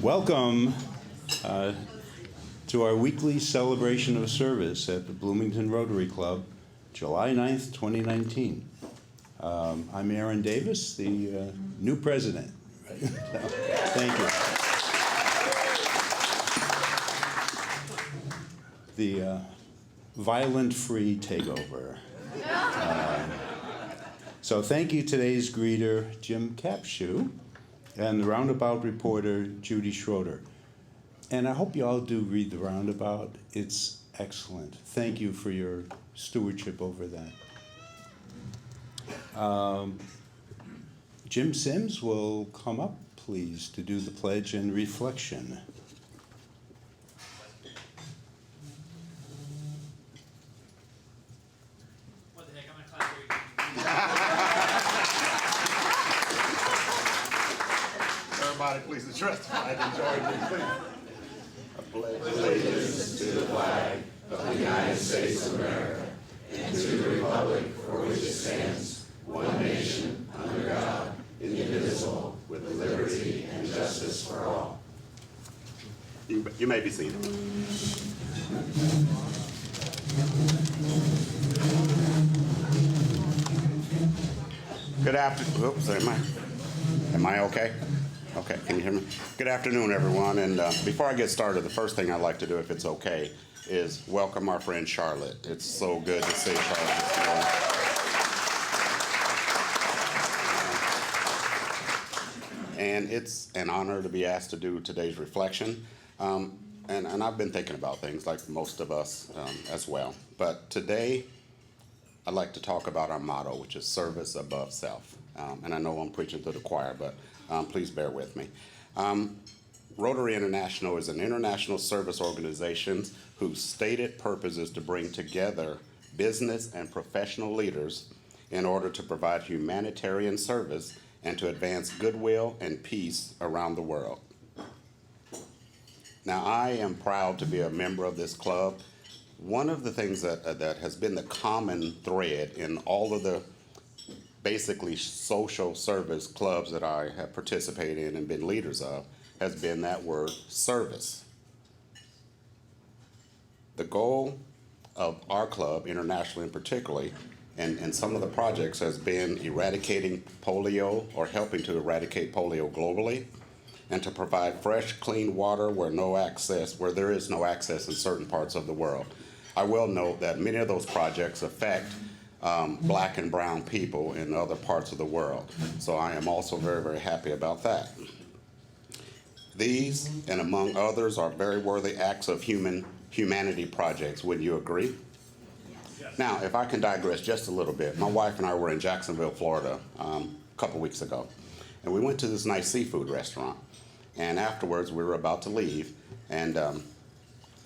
Welcome to our weekly celebration of service at the Bloomington Rotary Club, July 9th, 2019. I'm Aaron Davis, the new president. Right? Thank you. The violent-free takeover. So thank you today's greeter, Jim Capshew, and the Roundabout reporter, Judy Schroeder. And I hope you all do read the Roundabout. It's excellent. Thank you for your stewardship over that. Jim Sims will come up, please, to do the pledge and reflection. What the heck, I'm gonna clap for you. Everybody, please address the flag and join me, please. I pledge allegiance to the flag of the United States of America and to the republic for which it stands, one nation, under God, indivisible, with liberty and justice for all. You may be seated. Good afternoon. Oops, am I okay? Okay, can you hear me? Good afternoon, everyone. And before I get started, the first thing I'd like to do, if it's okay, is welcome our friend Charlotte. It's so good to see Charlotte this morning. And it's an honor to be asked to do today's reflection. And I've been thinking about things like most of us as well. But today, I'd like to talk about our motto, which is service above self. And I know I'm preaching to the choir, but please bear with me. Rotary International is an international service organization whose stated purpose is to bring together business and professional leaders in order to provide humanitarian service and to advance goodwill and peace around the world. Now, I am proud to be a member of this club. One of the things that has been the common thread in all of the basically social service clubs that I have participated in and been leaders of has been that word service. The goal of our club, internationally and particularly, and some of the projects has been eradicating polio or helping to eradicate polio globally, and to provide fresh, clean water where there is no access in certain parts of the world. I will note that many of those projects affect black and brown people in other parts of the world. So I am also very, very happy about that. These, and among others, are very worthy acts of humanity projects. Wouldn't you agree? Yes. Now, if I can digress just a little bit, my wife and I were in Jacksonville, Florida, a couple weeks ago, and we went to this nice seafood restaurant. And afterwards, we were about to leave, and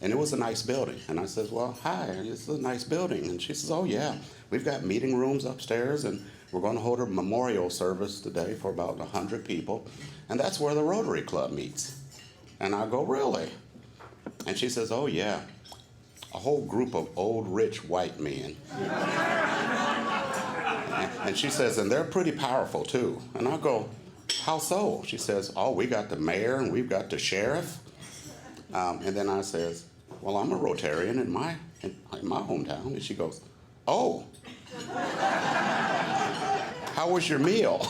it was a nice building. And I said, well, hi, this is a nice building. And she says, oh, yeah, we've got meeting rooms upstairs, and we're going to hold a memorial service today for about 100 people. And that's where the Rotary Club meets. And I go, really? And she says, oh, yeah, a whole group of old, rich white men. And she says, and they're pretty powerful, too. And I go, how so? She says, oh, we got the mayor and we've got the sheriff. And then I says, well, I'm a Rotarian in my hometown. And she goes, oh, how was your meal?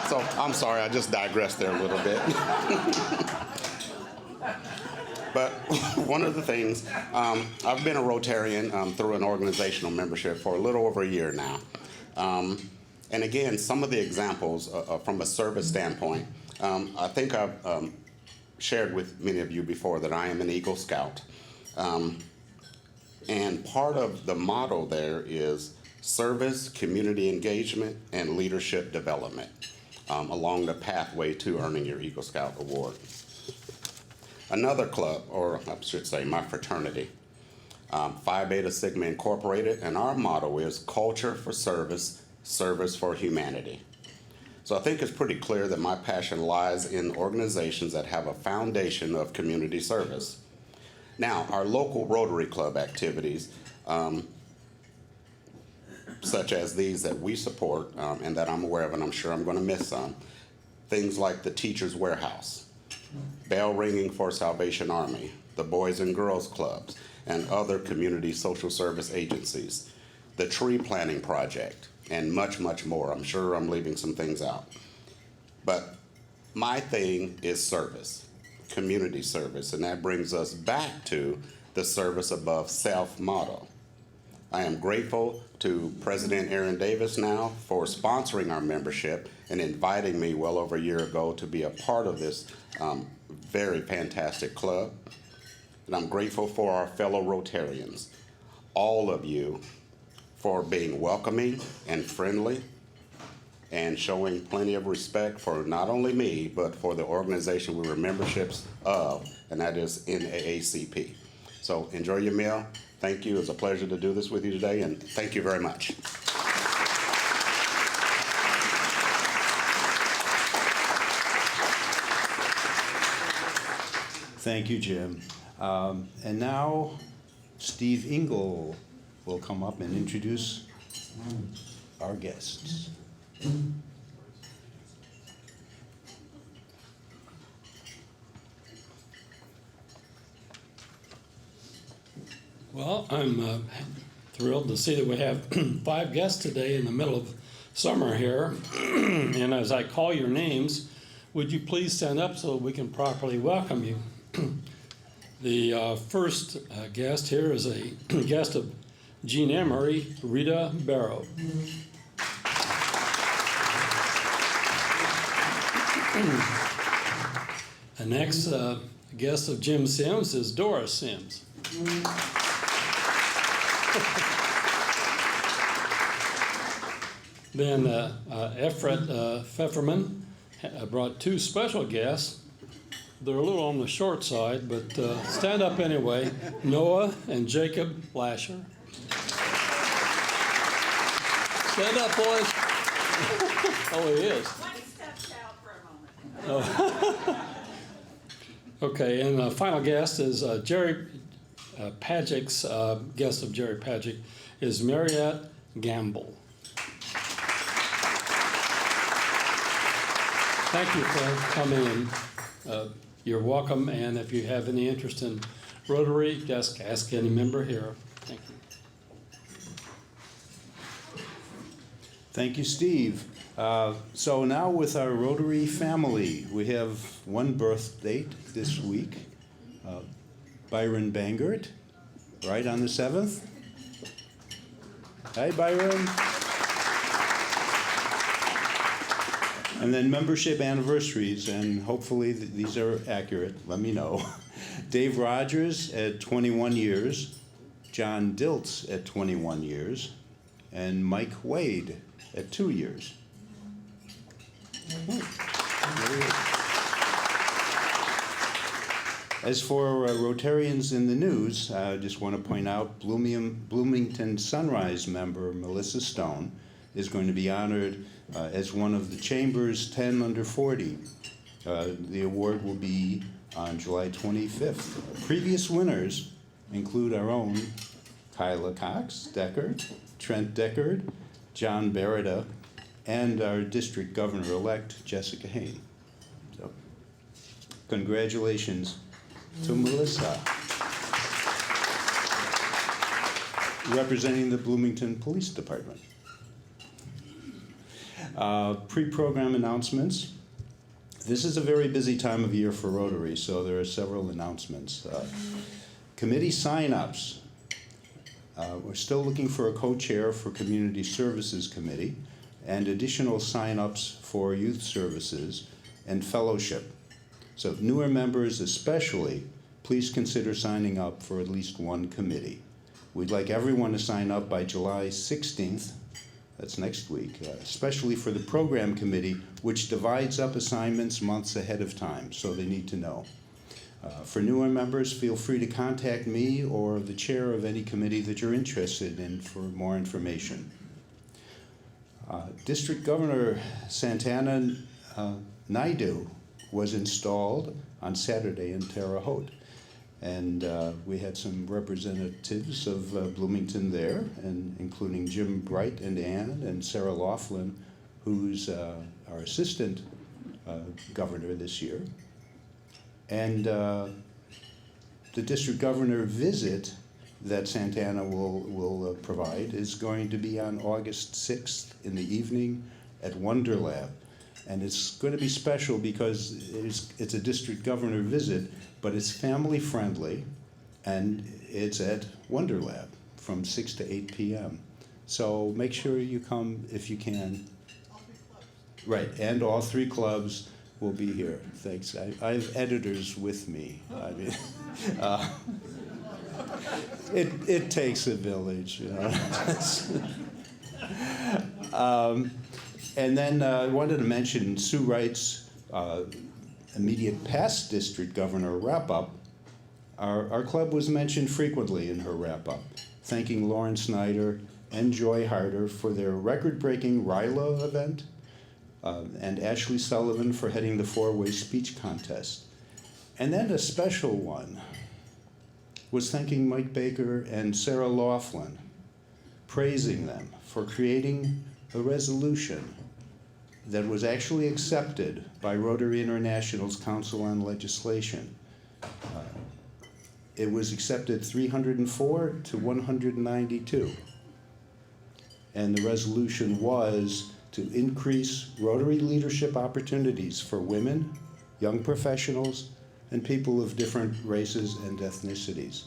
So I'm sorry, I just digressed there a little bit. But one of the things, I've been a Rotarian through an organizational membership for a little over a year now. And again, some of the examples from a service standpoint, I think I've shared with many of you before that I am an Eagle Scout. And part of the motto there is service, community engagement, and leadership development along the pathway to earning your Eagle Scout award. Another club, or I should say my fraternity, Phi Beta Sigma Incorporated, and our motto is culture for service, service for humanity. So I think it's pretty clear that my passion lies in organizations that have a foundation of community service. Now, our local Rotary Club activities, such as these that we support and that I'm aware of, and I'm sure I'm going to miss some, things like the Teacher's Warehouse, bell ringing for Salvation Army, the Boys and Girls Clubs, and other community social service agencies, the tree planting project, and much, much more. I'm sure I'm leaving some things out. But my thing is service, community service, and that brings us back to the service above self motto. I am grateful to President Aaron Davis now for sponsoring our membership and inviting me well over a year ago to be a part of this very fantastic club. And I'm grateful for our fellow Rotarians, all of you, for being welcoming and friendly and showing plenty of respect for not only me, but for the organization we were memberships of, and that is NAACP. So enjoy your meal. Thank you. It's a pleasure to do this with you today, and thank you very much. Thank you, Jim. And now Steve Engel will come up and introduce our guests. Well, I'm thrilled to see that we have 5 guests today in the middle of summer here. And as I call your names, would you please stand up so we can properly welcome you? The first guest here is a guest of Jean Emery, Rita Barrow. The next guest of Jim Sims is Doris Sims. Then Efrat Pfefferman brought 2 special guests. They're a little on the short side, but stand up anyway. Noah and Jacob Lasher. Stand up, boys. Oh, he is. One stepped out for a moment. Oh. Okay, and the final guest is Jerry Pagic's guest of Jerry Pagic is Mariette Gamble. Thank you for coming in. You're welcome, and if you have any interest in Rotary, just ask any member here. Thank you. Thank you, Steve. So now with our Rotary family, we have one birth date this week, Byron Bangert, right on the 7th. Hi, Byron. And then membership anniversaries, and hopefully these are accurate, let me know. Dave Rogers at 21 years, John Diltz at 21 years, and Mike Wade at 2 years. As for Rotarians in the news, I just want to point out Bloomington Sunrise member Melissa Stone is going to be honored as one of the Chamber's 10 under 40. The award will be on July 25th. Previous winners include our own Kyla Cox Deckard, Trent Deckard, John Beretta, and our district governor-elect, Jessica Hayne. So, congratulations to Melissa. Representing the Bloomington Police Department. Pre-program announcements. This is a very busy time of year for Rotary, so there are several announcements. Committee sign-ups. We're still looking for a co-chair for Community Services Committee and additional sign-ups for Youth Services and Fellowship. So newer members especially, please consider signing up for at least one committee. We'd like everyone to sign up by July 16th, that's next week, especially for the program committee, which divides up assignments months ahead of time, so they need to know. For newer members, feel free to contact me or the chair of any committee that you're interested in for more information. District Governor Santana Naidu was installed on Saturday in Terre Haute. And we had some representatives of Bloomington there, and including Jim Bright and Ann and Sarah Laughlin, who's our assistant governor this year. And the district governor visit that Santana will provide is going to be on August 6th in the evening at Wonder Lab. And it's going to be special because it's a district governor visit, but it's family friendly, and it's at Wonder Lab from 6 to 8 p.m. So make sure you come if you can. Right, and all 3 clubs will be here. Thanks. I have editors with me. I mean, it takes a village, you know. And then I wanted to mention Sue Wright's immediate past district governor wrap-up. Our club was mentioned frequently in her wrap-up, thanking Lauren Snyder and Joy Harder for their record-breaking RILA event, and Ashley Sullivan for heading the 4-way speech contest. And then a special one was thanking Mike Baker and Sarah Laughlin, praising them for creating a resolution that was actually accepted by Rotary International's Council on Legislation. It was accepted 304 to 192. And the resolution was to increase Rotary leadership opportunities for women, young professionals, and people of different races and ethnicities.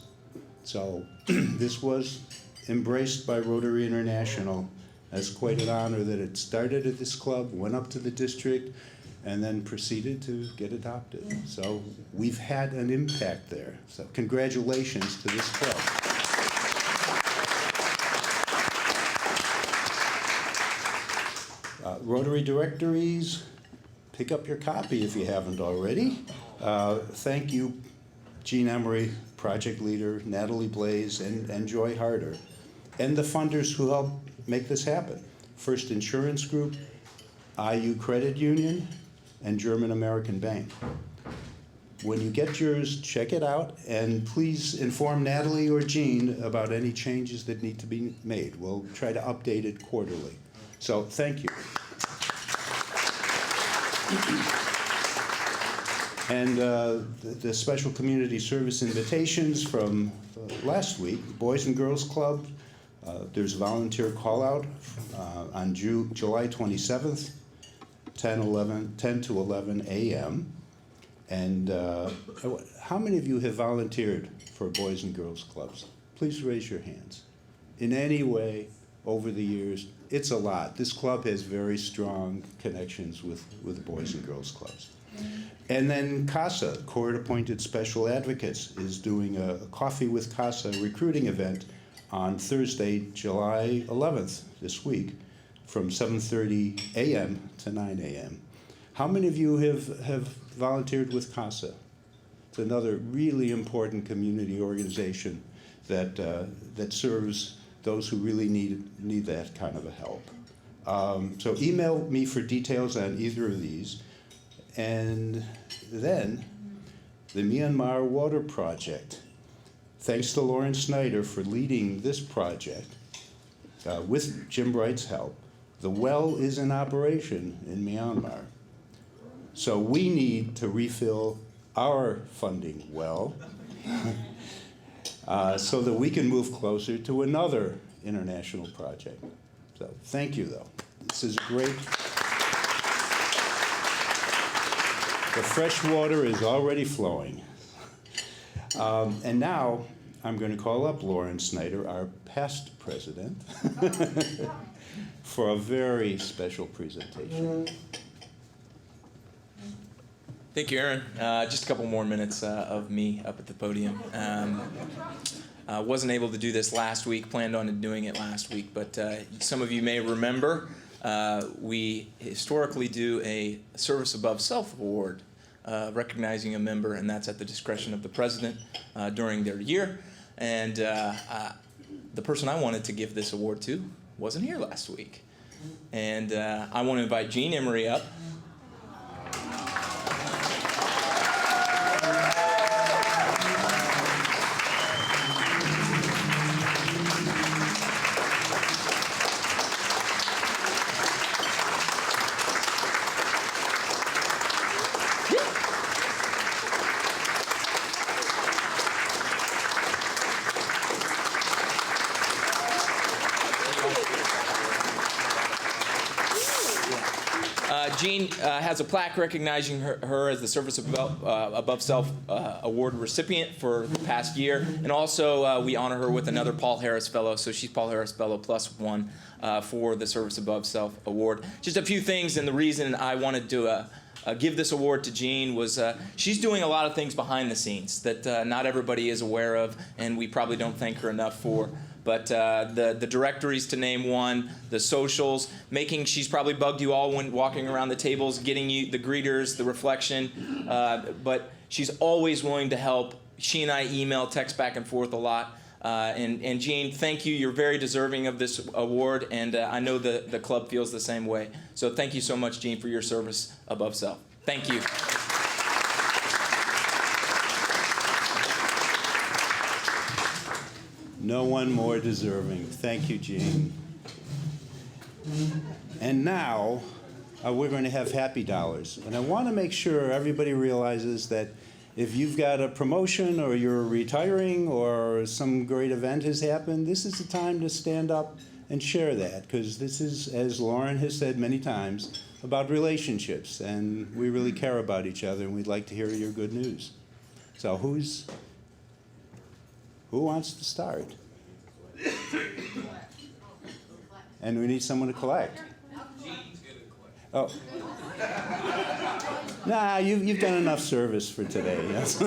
So this was embraced by Rotary International as quite an honor that it started at this club, went up to the district, and then proceeded to get adopted. So we've had an impact there. So congratulations to this club. Rotary directories, pick up your copy if you haven't already. Thank you, Jean Emery, project leader, Natalie Blaze, and Joy Harder, and the funders who helped make this happen. First Insurance Group, IU Credit Union, and German American Bank. When you get yours, check it out, and please inform Natalie or Jean about any changes that need to be made. We'll try to update it quarterly. So thank you. And the special community service invitations from last week, Boys and Girls Club, there's a volunteer call out on July 27th, 10 to 11 a.m. And how many of you have volunteered for Boys and Girls Clubs? Please raise your hands. In any way, over the years, it's a lot. This club has very strong connections with the Boys and Girls Clubs. And then CASA, Court-Appointed Special Advocates, is doing a Coffee with CASA recruiting event on Thursday, July 11th, this week, from 7:30 a.m. to 9 a.m. How many of you have volunteered with CASA? It's another really important community organization that serves those who really need that kind of a help. So email me for details on either of these. And then the Myanmar Water Project. Thanks to Lauren Snyder for leading this project with Jim Bright's help. The well is in operation in Myanmar. So we need to refill our funding well so that we can move closer to another international project. So thank you, though. This is great. The fresh water is already flowing. And now I'm going to call up Lauren Snyder, our past president, for a very special presentation. Thank you, Aaron. Just a couple more minutes of me up at the podium. Wasn't able to do this last week, planned on doing it last week, but some of you may remember we historically do a Service Above Self award, recognizing a member, and that's at the discretion of the president during their year. And the person I wanted to give this award to wasn't here last week. And I want to invite Jean Emery up. Jean has a plaque recognizing her as the Service Above Self Award recipient for the past year. And also, we honor her with another Paul Harris Fellow. So she's Paul Harris Fellow +1 for the Service Above Self Award. Just a few things, and the reason I wanted to give this award to Jean was she's doing a lot of things behind the scenes that not everybody is aware of, and we probably don't thank her enough for. But the directories, to name one, the socials, she's probably bugged you all when walking around the tables, getting you the greeters, the reflection, but she's always willing to help. She and I email, text back and forth a lot. And Jean, thank you. You're very deserving of this award, and I know the club feels the same way. So thank you so much, Jean, for your service above self. Thank you. No one more deserving. Thank you, Jean. And now we're going to have happy dollars. And I want to make sure everybody realizes that if you've got a promotion or you're retiring or some great event has happened, this is the time to stand up and share that, because this is, as Lauren has said many times, about relationships, and we really care about each other, and we'd like to hear your good news. So who wants to start? And we need someone to collect. Oh. Nah, you've done enough service for today. Yes.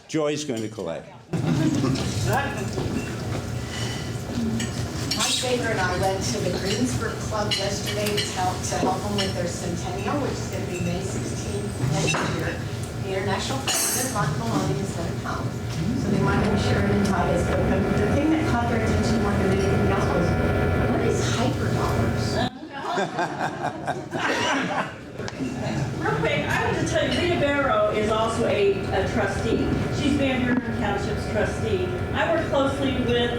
Joy's going to collect. My favor and I went to the Greensburg Club yesterday to help them with their centennial, which is going to be May 16th next year. The International President, Mark Maloney, is going to come. So they wanted to share an invite us. But the thing that caught their attention more than anything else was, what is hyperdollars? Real quick, I want to tell you, Rita Barrow is also a trustee. She's Van Buren Township's trustee. I work closely with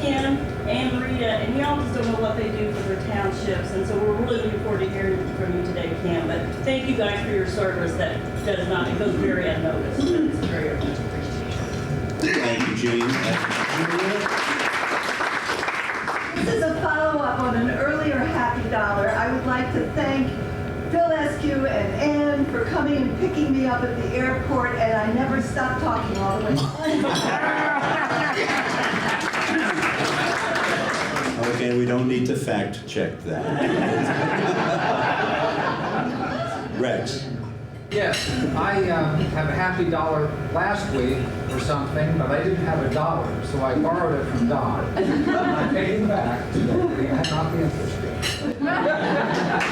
Kim and Rita, and y'all just don't know what they do for their townships, and so we're really looking forward to hearing from you today, Kim. But thank you guys for your service. It goes very unnoticed, but it's very much appreciated. Thank you, Jean. This is a follow-up on an earlier happy dollar. I would like to thank Phil Eskew and Ann for coming and picking me up at the airport, and I never stopped talking all the way. Okay, we don't need to fact check that. Rex. Yes, I have a happy dollar last week or something, but I didn't have a dollar, so I borrowed it from Don. I paid him back today. I had not the interest yet.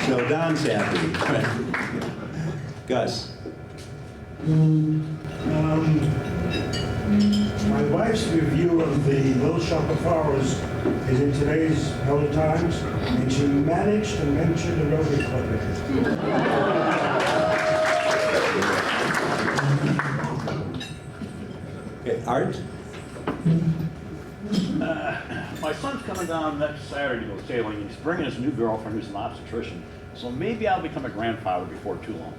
So Don's happy. Gus. My wife's review of the Little Shop of Horrors is in today's Herald Times, and she managed to mention the Rotary Club in it. Okay, Art? My son's coming down next Saturday to go sailing. He's bringing his new girlfriend who's an obstetrician. So maybe I'll become a grandfather before too long.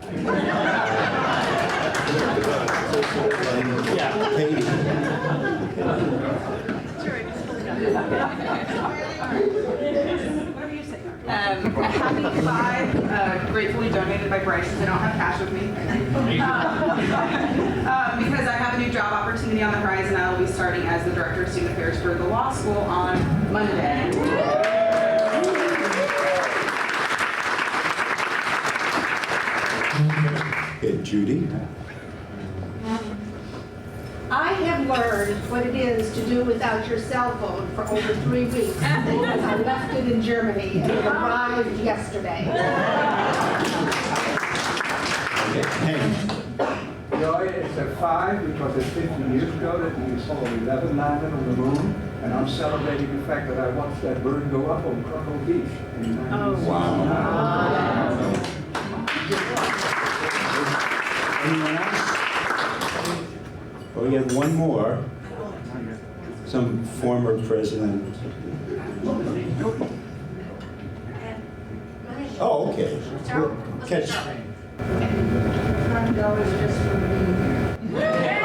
A happy 5, gratefully donated by Bryce, because I don't have cash with me. Because I have a new job opportunity on the horizon. I will be starting as the director of student affairs for the law school on Monday. Okay, Judy? I have learned what it is to do without your cell phone for over 3 weeks. Because I left it in Germany and it arrived yesterday. Joy, it's a 5 because it's 50 years ago that the Apollo 11 landed on the moon, and I'm celebrating the fact that I watched that bird go up on Cocoa Beach in 1960. Wow. Anyone else? Oh, we have one more. Some former president. Oh, okay. We'll catch. $100 just for being here.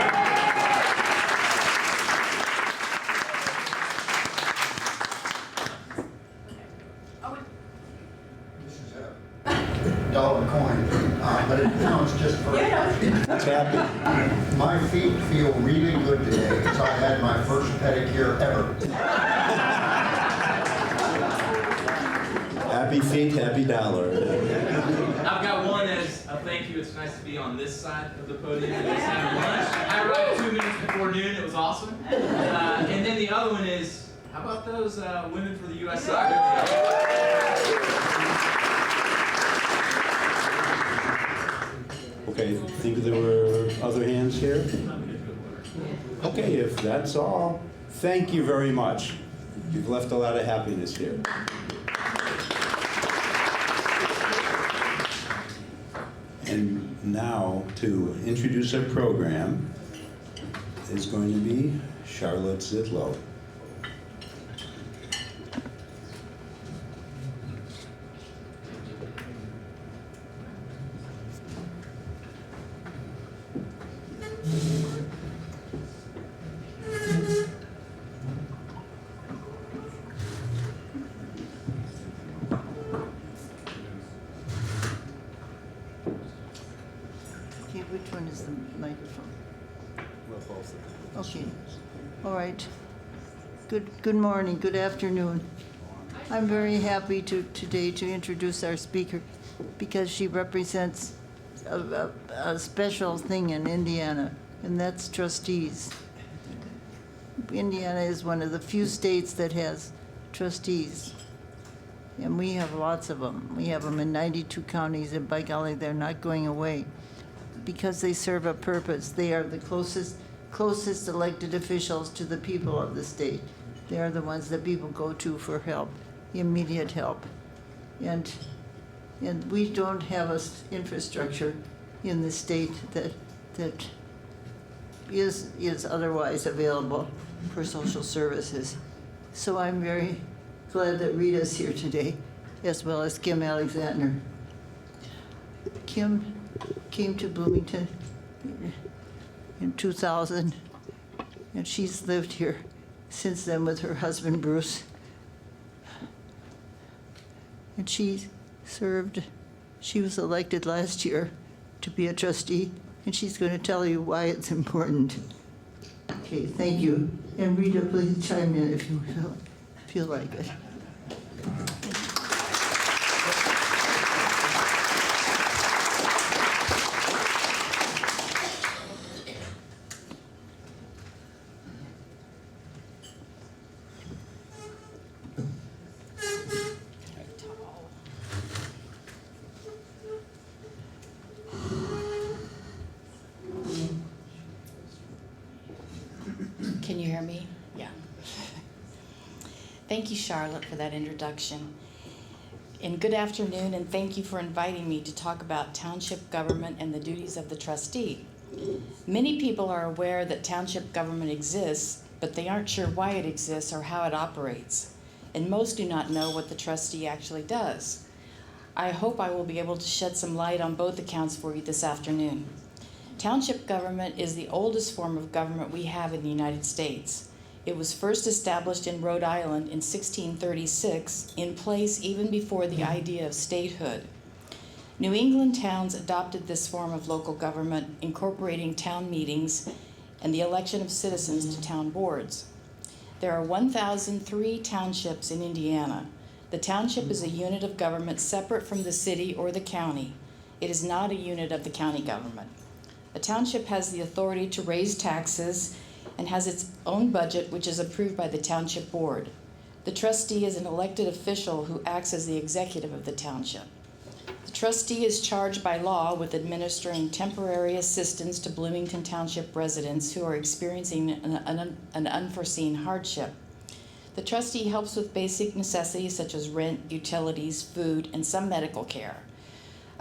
but it counts just for... That's happy. My feet feel really good today because I had my first pedicure ever. Happy feet, happy dollar. I've got one as a thank you. It's nice to be on this side of the podium and just having lunch. I arrived 2 minutes before noon. It was awesome. And then the other one is, how about those women for the U.S. soccer team? Okay, think there were other hands here? Okay, if that's all, thank you very much. You've left a lot of happiness here. And now, to introduce our program, is going to be Charlotte Zitlow. Okay, which one is the microphone? Okay, all right. Good morning, good afternoon. I'm very happy today to introduce our speaker because she represents a special thing in Indiana, and that's trustees. Indiana is one of the few states that has trustees, and we have lots of them. We have them in 92 counties, and by golly, they're not going away because they serve a purpose. They are the closest elected officials to the people of the state. They are the ones that people go to for help, immediate help. And we don't have an infrastructure in the state that is otherwise available for social services. So I'm very glad that Rita's here today, as well as Kim Alexander. Kim came to Bloomington in 2000, and she's lived here since then with her husband, Bruce. And she was elected last year to be a trustee, and she's going to tell you why it's important. Okay, thank you. And Rita, please chime in if you feel like it. Can you hear me? Yeah. Thank you, Charlotte, for that introduction. And good afternoon, and thank you for inviting me to talk about township government and the duties of the trustee. Many people are aware that township government exists, but they aren't sure why it exists or how it operates. And most do not know what the trustee actually does. I hope I will be able to shed some light on both accounts for you this afternoon. Township government is the oldest form of government we have in the United States. It was first established in Rhode Island in 1636, in place even before the idea of statehood. New England towns adopted this form of local government, incorporating town meetings and the election of citizens to town boards. There are 1,003 townships in Indiana. The township is a unit of government separate from the city or the county. It is not a unit of the county government. A township has the authority to raise taxes and has its own budget, which is approved by the township board. The trustee is an elected official who acts as the executive of the township. The trustee is charged by law with administering temporary assistance to Bloomington Township residents who are experiencing an unforeseen hardship. The trustee helps with basic necessities such as rent, utilities, food, and some medical care.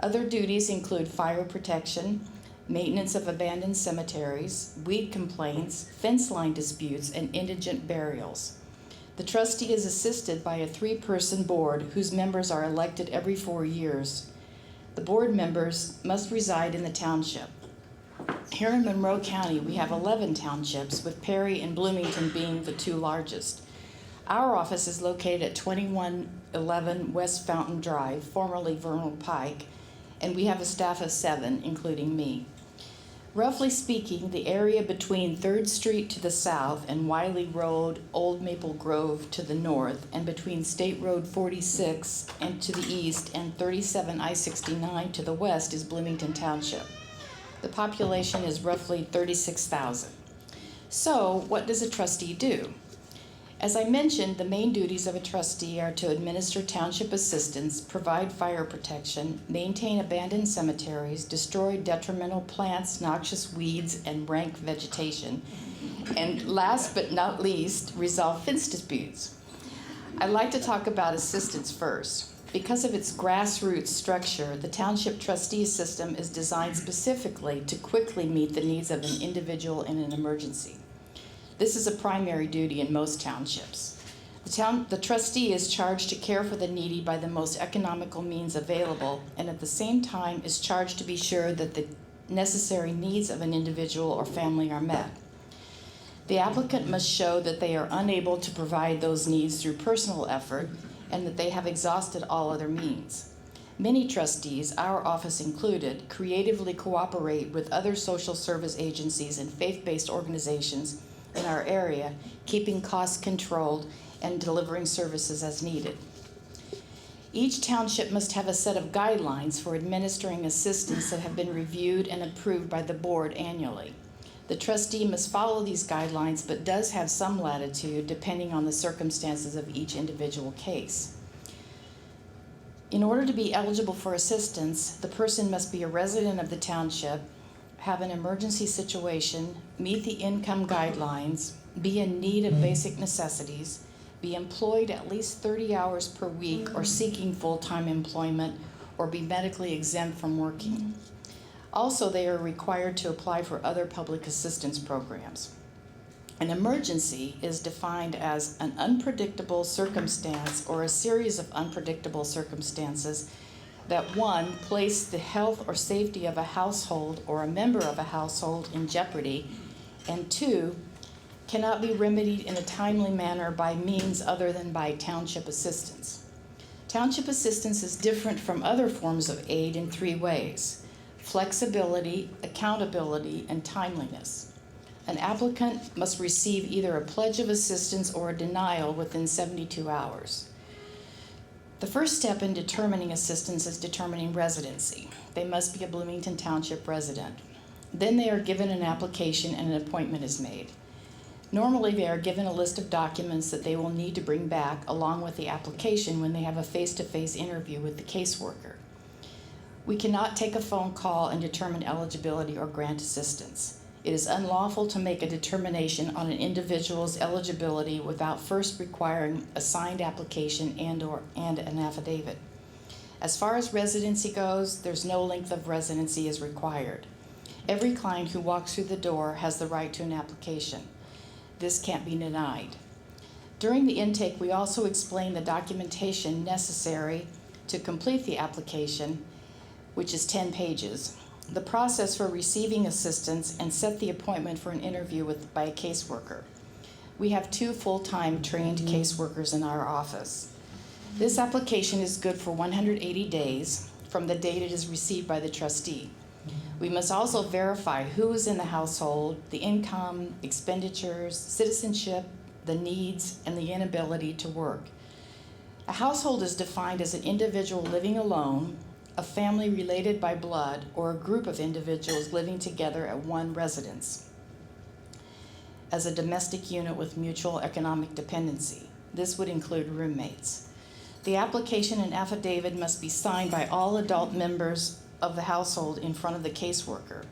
Other duties include fire protection, maintenance of abandoned cemeteries, weed complaints, fence line disputes, and indigent burials. The trustee is assisted by a 3-person board whose members are elected every 4 years. The board members must reside in the township. Here in Monroe County, we have 11 townships, with Perry and Bloomington being the 2 largest. Our office is located at 2111 West Fountain Drive, formerly Vernal Pike, and we have a staff of 7, including me. Roughly speaking, the area between 3rd Street to the south and Wiley Road, Old Maple Grove to the north, and between State Road 46 and to the east and 37 I-69 to the west is Bloomington Township. The population is roughly 36,000. So, what does a trustee do? As I mentioned, the main duties of a trustee are to administer township assistance, provide fire protection, maintain abandoned cemeteries, destroy detrimental plants, noxious weeds, and rank vegetation, and last but not least, resolve fence disputes. I'd like to talk about assistance first. Because of its grassroots structure, the township trustee system is designed specifically to quickly meet the needs of an individual in an emergency. This is a primary duty in most townships. The trustee is charged to care for the needy by the most economical means available, and at the same time is charged to be sure that the necessary needs of an individual or family are met. The applicant must show that they are unable to provide those needs through personal effort and that they have exhausted all other means. Many trustees, our office included, creatively cooperate with other social service agencies and faith-based organizations in our area, keeping costs controlled and delivering services as needed. Each township must have a set of guidelines for administering assistance that have been reviewed and approved by the board annually. The trustee must follow these guidelines, but does have some latitude depending on the circumstances of each individual case. In order to be eligible for assistance, the person must be a resident of the township, have an emergency situation, meet the income guidelines, be in need of basic necessities, be employed at least 30 hours per week or seeking full-time employment, or be medically exempt from working. Also, they are required to apply for other public assistance programs. An emergency is defined as an unpredictable circumstance or a series of unpredictable circumstances that, 1, place the health or safety of a household or a member of a household in jeopardy, and 2, cannot be remedied in a timely manner by means other than by township assistance. Township assistance is different from other forms of aid in 3 ways: flexibility, accountability, and timeliness. An applicant must receive either a pledge of assistance or a denial within 72 hours. The first step in determining assistance is determining residency. They must be a Bloomington Township resident. Then they are given an application and an appointment is made. Normally, they are given a list of documents that they will need to bring back along with the application when they have a face-to-face interview with the caseworker. We cannot take a phone call and determine eligibility or grant assistance. It is unlawful to make a determination on an individual's eligibility without first requiring a signed application and an affidavit. As far as residency goes, there's no length of residency is required. Every client who walks through the door has the right to an application. This can't be denied. During the intake, we also explain the documentation necessary to complete the application, which is 10 pages, the process for receiving assistance, and set the appointment for an interview by a caseworker. We have 2 full-time trained caseworkers in our office. This application is good for 180 days from the date it is received by the trustee. We must also verify who is in the household, the income, expenditures, citizenship, the needs, and the inability to work. A household is defined as an individual living alone, a family related by blood, or a group of individuals living together at one residence as a domestic unit with mutual economic dependency. This would include roommates. The application and affidavit must be signed by all adult members of the household in front of the caseworker.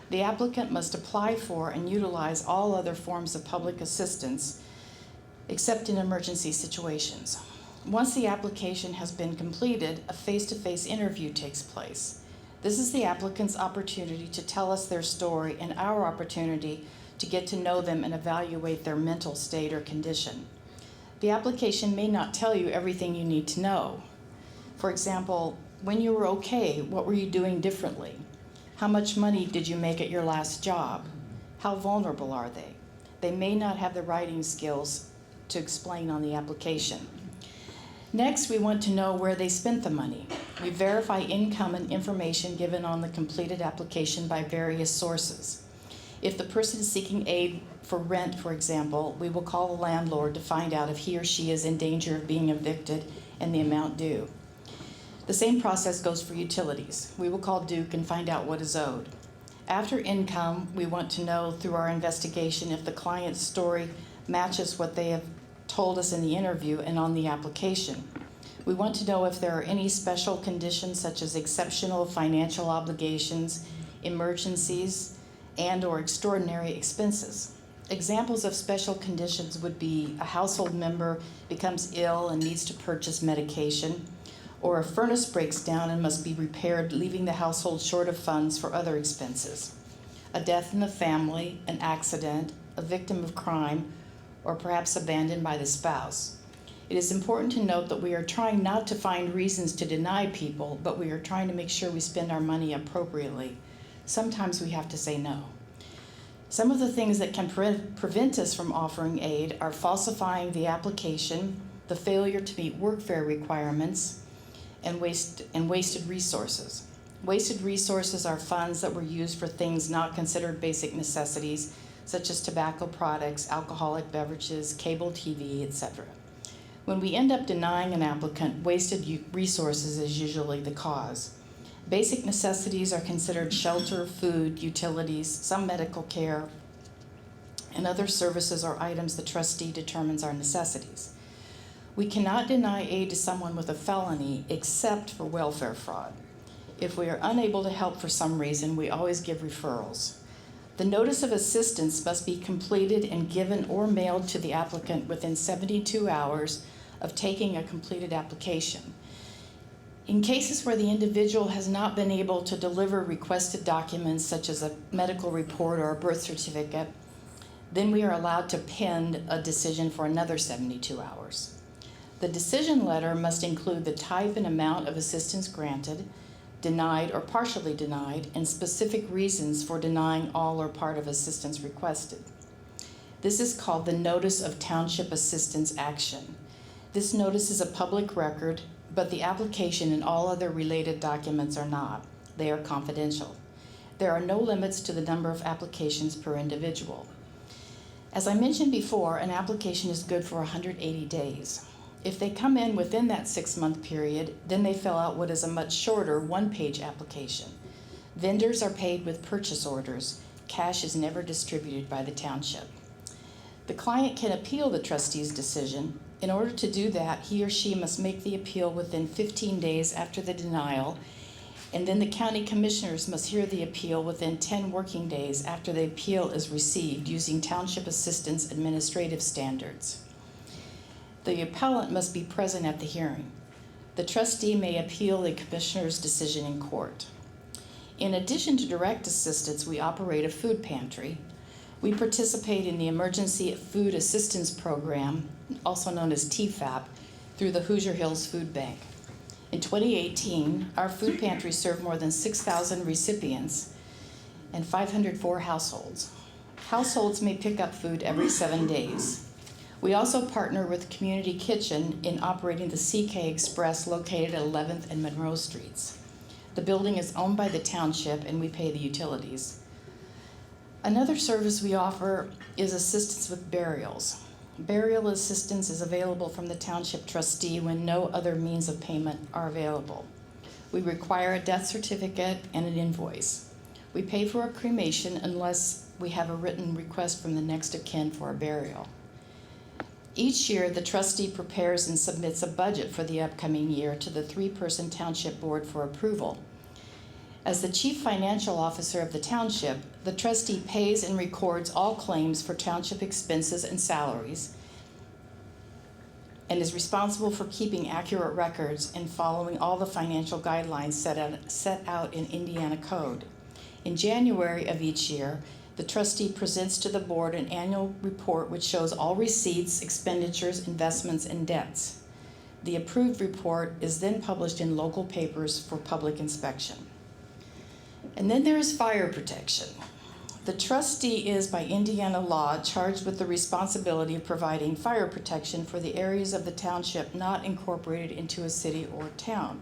The applicant must apply for and utilize all other forms of public assistance except in emergency situations. Once the application has been completed, a face-to-face interview takes place. This is the applicant's opportunity to tell us their story and our opportunity to get to know them and evaluate their mental state or condition. The application may not tell you everything you need to know. For example, when you were okay, what were you doing differently? How much money did you make at your last job? How vulnerable are they? They may not have the writing skills to explain on the application. Next, we want to know where they spent the money. We verify income and information given on the completed application by various sources. If the person is seeking aid for rent, for example, we will call the landlord to find out if he or she is in danger of being evicted and the amount due. The same process goes for utilities. We will call Duke and find out what is owed. After income, we want to know through our investigation if the client's story matches what they have told us in the interview and on the application. We want to know if there are any special conditions such as exceptional financial obligations, emergencies, and/or extraordinary expenses. Examples of special conditions would be a household member becomes ill and needs to purchase medication, or a furnace breaks down and must be repaired, leaving the household short of funds for other expenses, a death in the family, an accident, a victim of crime, or perhaps abandoned by the spouse. It is important to note that we are trying not to find reasons to deny people, but we are trying to make sure we spend our money appropriately. Sometimes we have to say no. Some of the things that can prevent us from offering aid are falsifying the application, the failure to meet workfare requirements, and wasted resources. Wasted resources are funds that were used for things not considered basic necessities, such as tobacco products, alcoholic beverages, cable TV, etc. When we end up denying an applicant, wasted resources is usually the cause. Basic necessities are considered shelter, food, utilities, some medical care, and other services or items the trustee determines are necessities. We cannot deny aid to someone with a felony except for welfare fraud. If we are unable to help for some reason, we always give referrals. The notice of assistance must be completed and given or mailed to the applicant within 72 hours of taking a completed application. In cases where the individual has not been able to deliver requested documents such as a medical report or a birth certificate, then we are allowed to pend a decision for another 72 hours. The decision letter must include the type and amount of assistance granted, denied or partially denied, and specific reasons for denying all or part of assistance requested. This is called the Notice of Township Assistance Action. This notice is a public record, but the application and all other related documents are not. They are confidential. There are no limits to the number of applications per individual. As I mentioned before, an application is good for 180 days. If they come in within that 6-month period, then they fill out what is a much shorter one-page application. Vendors are paid with purchase orders. Cash is never distributed by the township. The client can appeal the trustee's decision. In order to do that, he or she must make the appeal within 15 days after the denial, and then the county commissioners must hear the appeal within 10 working days after the appeal is received using Township Assistance Administrative Standards. The appellant must be present at the hearing. The trustee may appeal the commissioner's decision in court. In addition to direct assistance, we operate a food pantry. We participate in the Emergency Food Assistance Program, also known as TFAP, through the Hoosier Hills Food Bank. In 2018, our food pantry served more than 6,000 recipients and 504 households. Households may pick up food every 7 days. We also partner with Community Kitchen in operating the CK Express located at 11th and Monroe Streets. The building is owned by the township and we pay the utilities. Another service we offer is assistance with burials. Burial assistance is available from the township trustee when no other means of payment are available. We require a death certificate and an invoice. We pay for a cremation unless we have a written request from the next of kin for a burial. Each year, the trustee prepares and submits a budget for the upcoming year to the 3-person township board for approval. As the chief financial officer of the township, the trustee pays and records all claims for township expenses and salaries and is responsible for keeping accurate records and following all the financial guidelines set out in Indiana Code. In January of each year, the trustee presents to the board an annual report which shows all receipts, expenditures, investments, and debts. The approved report is then published in local papers for public inspection. And then there is fire protection. The trustee is, by Indiana law, charged with the responsibility of providing fire protection for the areas of the township not incorporated into a city or town.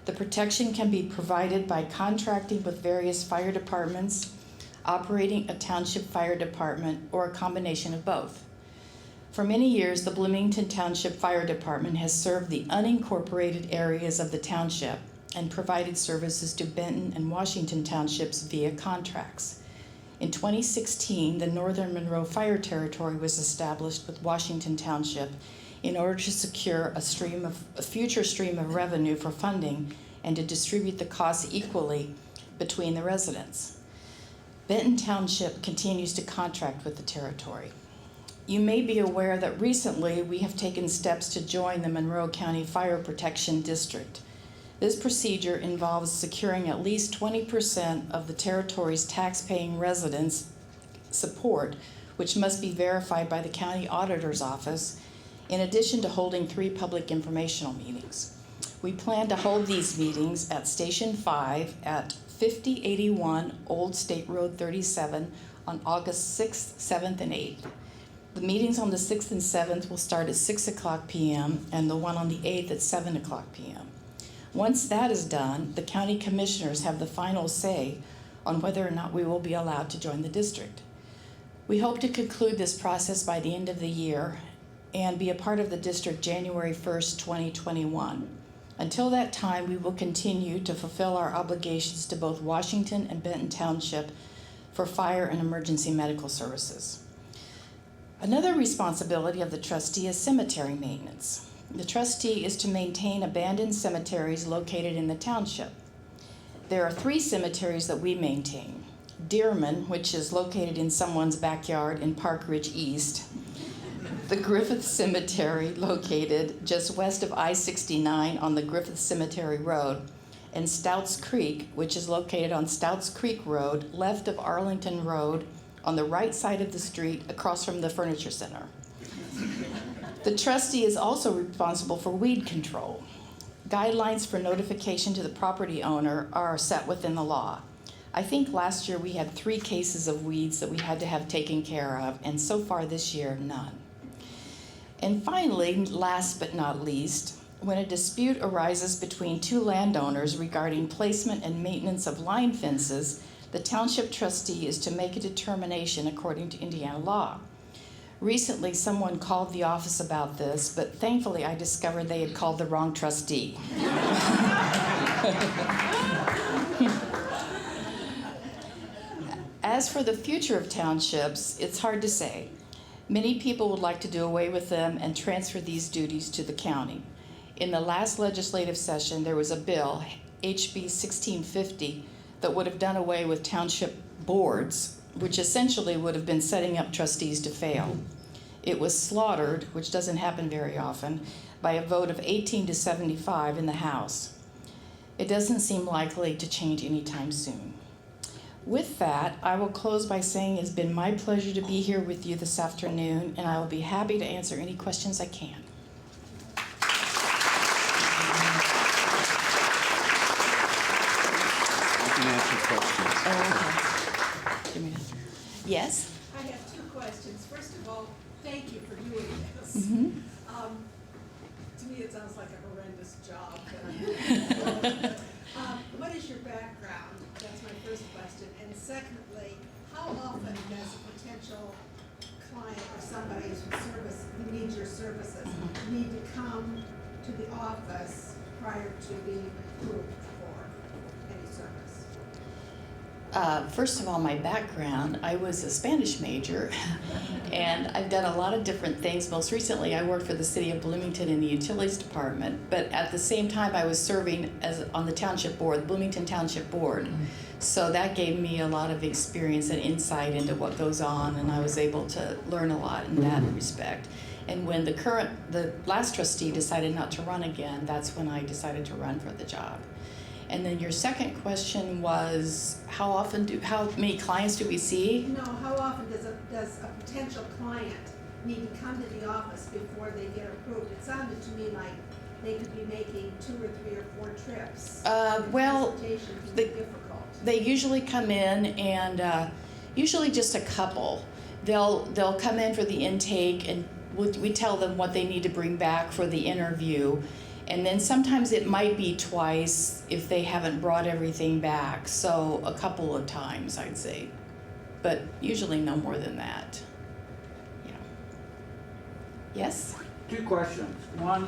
The protection can be provided by contracting with various fire departments, operating a township fire department, or a combination of both. For many years, the Bloomington Township Fire Department has served the unincorporated areas of the township and provided services to Benton and Washington Townships via contracts. In 2016, the Northern Monroe Fire Territory was established with Washington Township in order to secure a future stream of revenue for funding and to distribute the costs equally between the residents. Benton Township continues to contract with the territory. You may be aware that recently we have taken steps to join the Monroe County Fire Protection District. This procedure involves securing at least 20% of the territory's tax-paying residents' support, which must be verified by the county auditor's office, in addition to holding 3 public informational meetings. We plan to hold these meetings at Station 5 at 5081 Old State Road 37 on August 6th, 7th, and 8th. The meetings on the 6th and 7th will start at 6 o'clock p.m. and the one on the 8th at 7 o'clock p.m. Once that is done, the county commissioners have the final say on whether or not we will be allowed to join the district. We hope to conclude this process by the end of the year and be a part of the district January 1st, 2021. Until that time, we will continue to fulfill our obligations to both Washington and Benton Township for fire and emergency medical services. Another responsibility of the trustee is cemetery maintenance. The trustee is to maintain abandoned cemeteries located in the township. There are 3 cemeteries that we maintain. Dearman, which is located in someone's backyard in Park Ridge East. The Griffith Cemetery, located just west of I-69 on the Griffith Cemetery Road. And Stouts Creek, which is located on Stouts Creek Road, left of Arlington Road, on the right side of the street across from the Furniture Center. The trustee is also responsible for weed control. Guidelines for notification to the property owner are set within the law. I think last year we had 3 cases of weeds that we had to have taken care of, and so far this year, none. And finally, last but not least, when a dispute arises between 2 landowners regarding placement and maintenance of line fences, the township trustee is to make a determination according to Indiana law. Recently, someone called the office about this, but thankfully I discovered they had called the wrong trustee. As for the future of townships, it's hard to say. Many people would like to do away with them and transfer these duties to the county. In the last legislative session, there was a bill, HB 1650, that would have done away with township boards, which essentially would have been setting up trustees to fail. It was slaughtered, which doesn't happen very often, by a vote of 18 to 75 in the House. It doesn't seem likely to change anytime soon. With that, I will close by saying it's been my pleasure to be here with you this afternoon, and I will be happy to answer any questions I can. Yes? I have 2 questions. First of all, thank you for doing this. To me, it sounds like a horrendous job. What is your background? That's my first question. And secondly, how often does a potential client or somebody who needs your services need to come to the office prior to being approved for any service? First of all, my background, I was a Spanish major, and I've done a lot of different things. Most recently, I worked for the city of Bloomington in the utilities department, but at the same time, I was serving on the township board, the Bloomington Township Board. So that gave me a lot of experience and insight into what goes on, and I was able to learn a lot in that respect. And when the last trustee decided not to run again, that's when I decided to run for the job. And then your second question was, how many clients do we see? No, how often does a potential client need to come to the office before they get approved? It sounded to me like they could be making 2 or 3 or 4 trips. Well, difficult. They usually come in, and usually just a couple. They'll come in for the intake, and we tell them what they need to bring back for the interview. And then sometimes it might be twice if they haven't brought everything back. So a couple of times, I'd say. But usually no more than that. Yeah. Yes? 2 questions. One,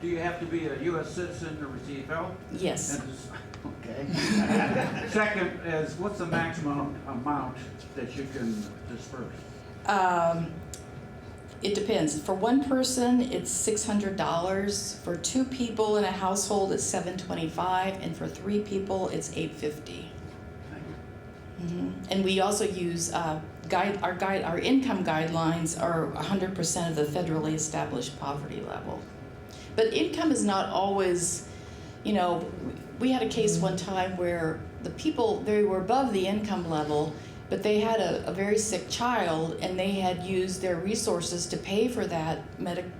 do you have to be a U.S. citizen to receive help? Yes. Okay. Second is, what's the maximum amount that you can disperse? It depends. For one person, it's $600. For 2 people in a household, it's $725, and for 3 people, it's $850. And we also use our income guidelines are 100% of the federally established poverty level. But income is not always, you know, we had a case one time where the people, they were above the income level, but they had a very sick child and they had used their resources to pay for that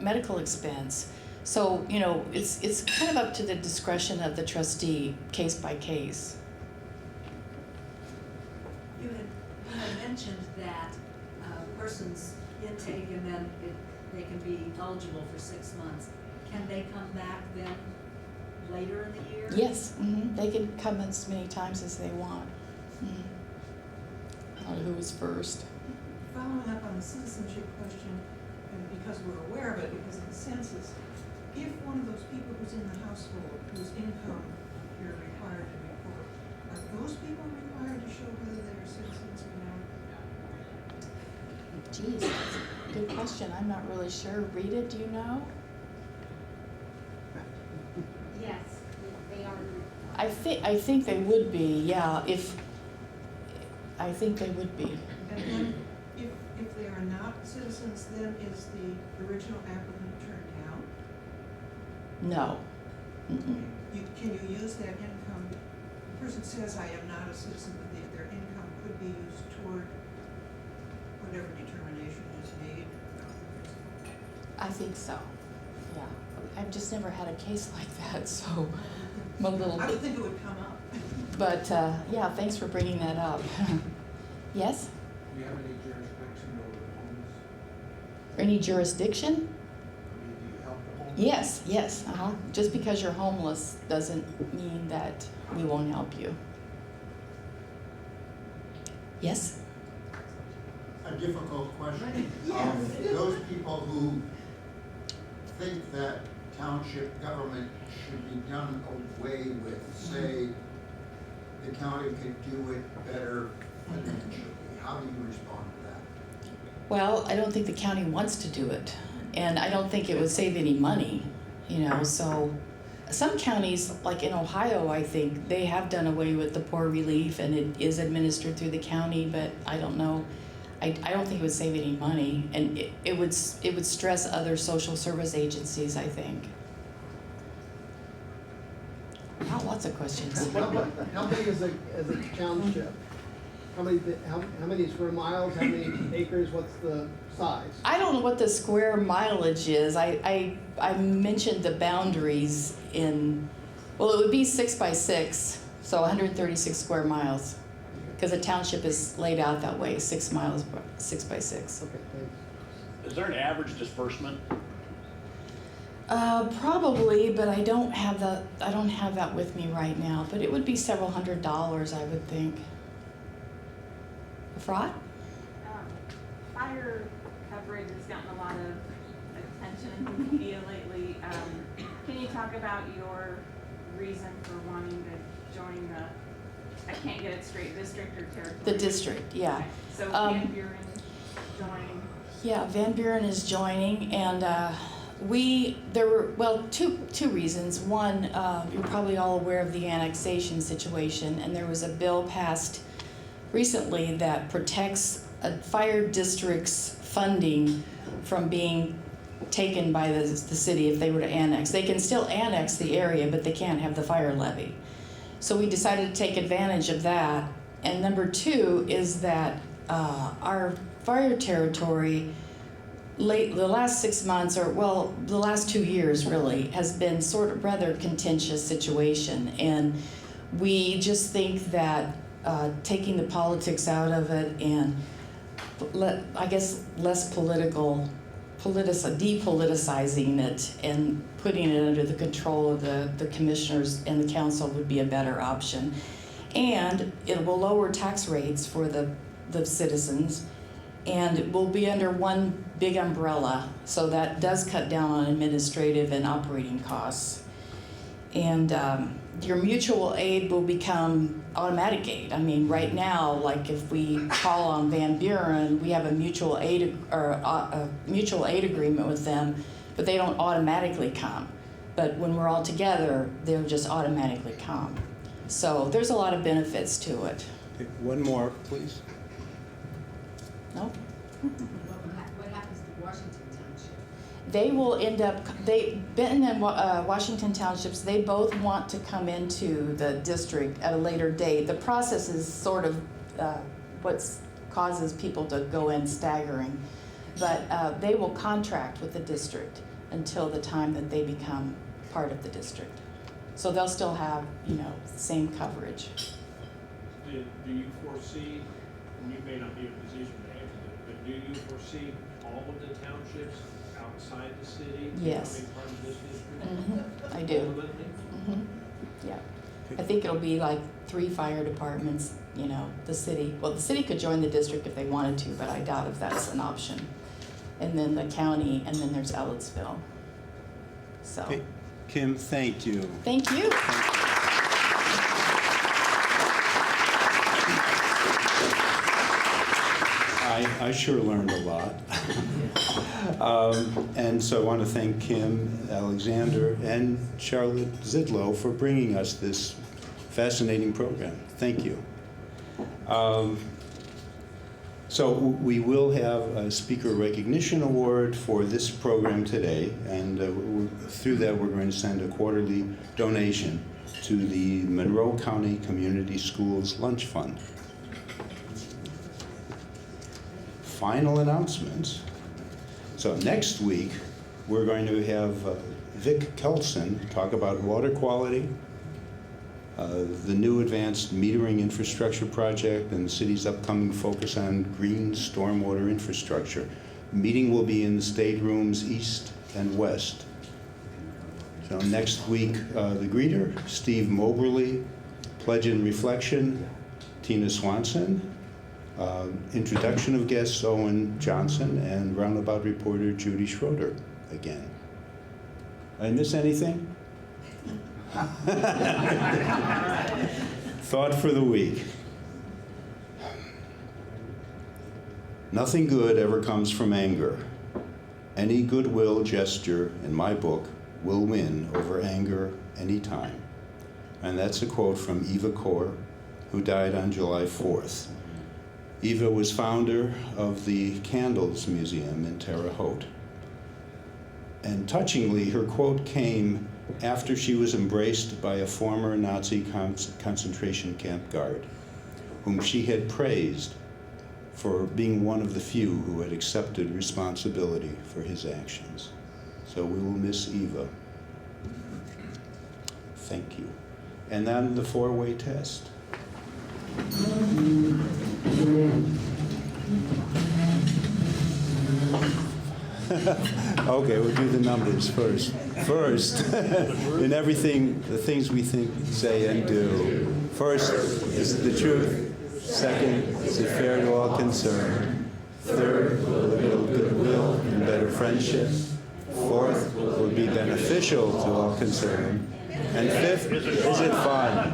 medical expense. So, you know, it's kind of up to the discretion of the trustee, case by case. You had mentioned that a person's intake and then they can be eligible for 6 months. Can they come back then later in the year? Yes, they can come as many times as they want. Who was first? Following up on the citizenship question, and because we're aware of it because of the census, if one of those people who's in the household whose income you're required to report, are those people required to show whether they're citizens or not? Geez, that's a good question. I'm not really sure. Rita, do you know? Yes, they are. I think they would be, yeah. I think they would be. And then, if they are not citizens, then is the original applicant turned down? No. Can you use that income? The person says, I am not a citizen, but their income could be used toward whatever determination is made. I think so, yeah. I've just never had a case like that, so I'm a little bit. I would think it would come up. But, yeah, thanks for bringing that up. Yes? Do you have any jurisdiction over the homeless? Any jurisdiction? I mean, do you help the homeless? Yes, Just because you're homeless doesn't mean that we won't help you. Yes? A difficult question. Yes. Those people who think that township government should be done away with, say, the county could do it better financially. How do you respond to that? Well, I don't think the county wants to do it, and I don't think it would save any money, you know, so some counties, like in Ohio, I think, they have done away with the poor relief and it is administered through the county, but I don't know. I don't think it would save any money, and it would stress other social service agencies, I think. Wow, lots of questions. How big is a township? How many square miles, how many acres, what's the size? I don't know what the square mileage is. I mentioned the boundaries in, well, it would be 6 by 6, so 136 square miles. Because a township is laid out that way, 6 miles, 6 by 6. Okay, thanks. Is there an average disbursement? Probably, but I don't have that with me right now. But it would be several $100s, I would think. Fraud? Fire coverage has gotten a lot of attention in the media lately. Can you talk about your reason for wanting to join the, I can't get it straight, district or territory? The district, yeah. Okay. So Van Buren joined. Yeah, Van Buren is joining, and there were two reasons. One, you're probably all aware of the annexation situation, and there was a bill passed recently that protects a fire district's funding from being taken by the city if they were to annex. They can still annex the area, but they can't have the fire levy. So we decided to take advantage of that. And number 2 is that our fire territory, the last 6 months, or well, the last 2 years really, has been sort of rather contentious situation. And we just think that taking the politics out of it and I guess less political depoliticizing it and putting it under the control of the commissioners and the council would be a better option. And it will lower tax rates for the citizens, and it will be under one big umbrella, so that does cut down on administrative and operating costs. And your mutual aid will become automatic aid. I mean, right now, like if we call on Van Buren, we have a mutual aid agreement with them, but they don't automatically come. But when we're all together, they'll just automatically come. So there's a lot of benefits to it. Okay, one more, please. No? What happens to Washington Township? They will end up, Benton and Washington Townships, they both want to come into the district at a later date. The process is sort of what causes people to go in staggering. But they will contract with the district until the time that they become part of the district. So they'll still have, you know, the same coverage. Do you foresee, and you may not be in a position to answer this, but do you foresee all of the townships outside the city Yes. becoming part of this district? Mm-hmm. I do. Ultimately? Mm-hmm. Yeah. I think it'll be like 3 fire departments, you know, the city. Well, the city could join the district if they wanted to, but I doubt if that's an option. And then the county, and then there's Ellettsville. So. Okay. Kim, thank you. Thank you. I sure learned a lot. And so I want to thank Kim, Alexander, and Charlotte Zidlow for bringing us this fascinating program. Thank you. So we will have a speaker recognition award for this program today, and through that we're going to send a quarterly donation to the Monroe County Community Schools Lunch Fund. Final announcements. So next week we're going to have Vic Kelson talk about water quality, the new advanced metering infrastructure project, and the city's upcoming focus on green stormwater infrastructure. Meeting will be in the staterooms east and west. So next week, the greeter, Steve Moberly, pledge and reflection, Tina Swanson, introduction of guests, Owen Johnson, and roundabout reporter, Judy Schroeder again. Did I miss anything? Thought for the week. Nothing good ever comes from anger. Any goodwill gesture, in my book, will win over anger any time. And that's a quote from Eva Kor, who died on July 4th. Eva was founder of the Candles Museum in Terre Haute. And touchingly, her quote came after she was embraced by a former Nazi concentration camp guard, whom she had praised for being one of the few who had accepted responsibility for his actions. So we will miss Eva. Thank you. And then the 4-way test. Okay, we'll do the numbers first. First, in everything, the things we think, say, and do. First is the truth. Second, is it fair to all concerned? Third, will it build goodwill and better friendship? Fourth, will it be beneficial to all concerned? And fifth, is it fun?